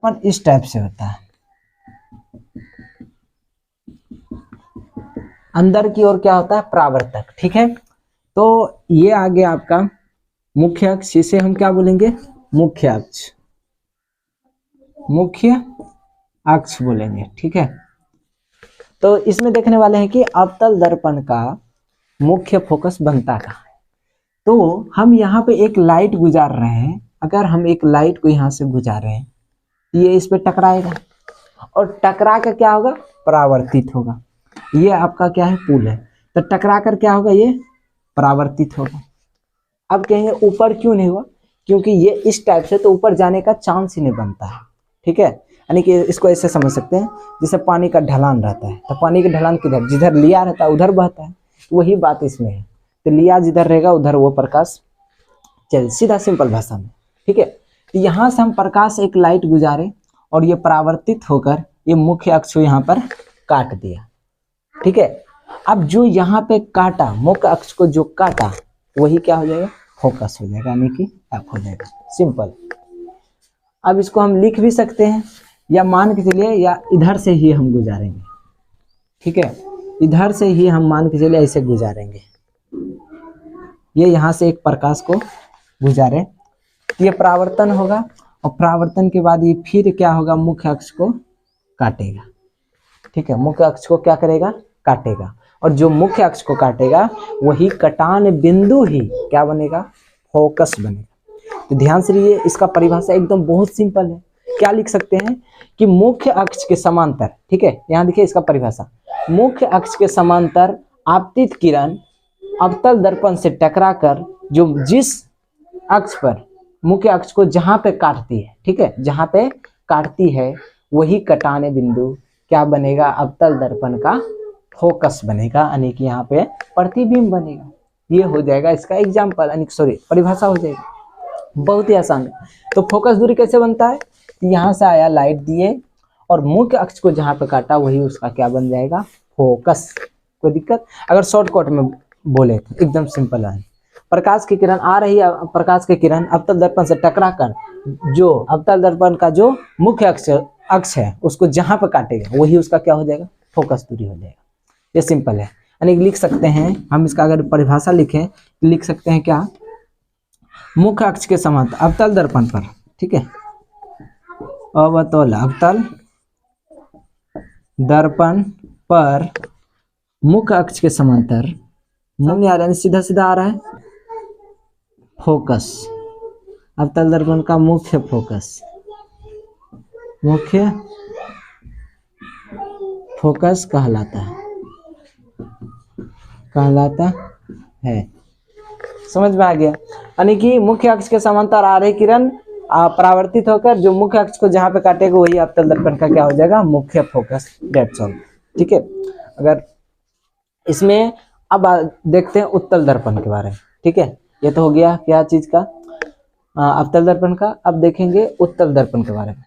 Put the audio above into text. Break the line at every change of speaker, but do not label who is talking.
पर इस टाइप से होता है, अंदर की ओर क्या होता है, परावर्तक। ठीक है, तो ये आ गया आपका मुख्य अक्ष, इसे हम क्या बोलेंगे, मुख्य अक्ष, मुख्य अक्ष बोलेंगे। ठीक है, तो इसमें देखने वाले हैं कि अवतल दर्पण का मुख्य फोकस बनता कहाँ है। तो हम यहाँ पे एक लाइट गुजार रहे हैं, अगर हम एक लाइट को यहाँ से गुजार रहे हैं, ये इस पे टकराएगा और टकरा कर क्या होगा, परावर्तित होगा। ये आपका क्या है, पुल है, तो टकरा कर क्या होगा, ये परावर्तित होगा। अब कहेंगे ऊपर क्यों नहीं हुआ, क्योंकि ये इस टाइप से, तो ऊपर जाने का चांस ही नहीं बनता है। ठीक है, यानी कि इसको ऐसे समझ सकते हैं, जैसे पानी का ढलान रहता है, तो पानी की ढलान किधर, जिधर लिया रहता है उधर बहता है, वही बात इसमें है। तो लिया जिधर रहेगा उधर वो प्रकाश चल, सीधा सिंपल भाषा में। ठीक है, तो यहाँ से हम प्रकाश एक लाइट गुजारे और ये परावर्तित होकर ये मुख्य अक्ष को यहाँ पर काट दिया। ठीक है, अब जो यहाँ पे काटा, मुख्य अक्ष को जो काटा, वही क्या हो जाएगा, फोकस हो जाएगा, यानी कि एफ हो जाएगा, सिंपल। अब इसको हम लिख भी सकते हैं, या मान के चलिए, या इधर से ही हम गुजारेंगे। ठीक है, इधर से ही हम मान के चलिए ऐसे गुजारेंगे, ये यहाँ से एक प्रकाश को गुजारे, ये परावर्तन होगा, और परावर्तन के बाद ये फिर क्या होगा, मुख्य अक्ष को काटेगा। ठीक है, मुख्य अक्ष को क्या करेगा, काटेगा, और जो मुख्य अक्ष को काटेगा वही कटान बिंदु ही क्या बनेगा, फोकस बनेगा। तो ध्यान से लिए, इसका परिभाषा एकदम बहुत सिंपल है। क्या लिख सकते हैं कि मुख्य अक्ष के समांतर, ठीक है, यहाँ देखिए इसका परिभाषा, मुख्य अक्ष के समांतर आपतित किरण अवतल दर्पण से टकराकर जो जिस अक्ष पर, मुख्य अक्ष को जहां पे काटती है, ठीक है, जहां पे काटती है वही कटाने बिंदु क्या बनेगा, अवतल दर्पण का फोकस बनेगा, यानी कि यहाँ पे प्रतिबिंब बनेगा। ये हो जाएगा इसका एग्जाम्पल, यानी सॉरी परिभाषा हो जाएगी, बहुत ही आसान है। तो फोकस दूरी कैसे बनता है, यहाँ से आया, लाइट दिए और मुख्य अक्ष को जहाँ पे काटा वही उसका क्या बन जाएगा, फोकस। कोई दिक्कत, अगर शॉर्टकट में बोले तो एकदम सिंपल है। प्रकाश की किरण आ रही है, प्रकाश की किरण अवतल दर्पण से टकरा कर जो अवतल दर्पण का जो मुख्य अक्ष है उसको जहां पर काटेगा वही उसका क्या हो जाएगा, फोकस दूरी हो जाएगा। ये सिंपल है, यानी लिख सकते हैं हम इसका, अगर परिभाषा लिखें तो लिख सकते हैं क्या, मुख्य अक्ष के समांतर अवतल दर्पण पर, ठीक है, अवतल अवतल दर्पण पर मुख्य अक्ष के समांतर, नहीं आ रहा है, सीधा सीधा आ रहा है, फोकस, अवतल दर्पण का मुख्य फोकस, मुख्य फोकस कहलाता है। समझ में आ गया, यानी कि मुख्य अक्ष के समांतर आ रही किरण परावर्तित होकर जो मुख्य अक्ष को जहां पे काटेगा वही अवतल दर्पण का क्या हो जाएगा, मुख्य फोकस। That's all. ठीक है, अगर इसमें अब देखते हैं उत्तल दर्पण के बारे में। ठीक है, ये तो हो गया क्या चीज का, अवतल दर्पण का। अब देखेंगे उत्तल दर्पण के बारे में।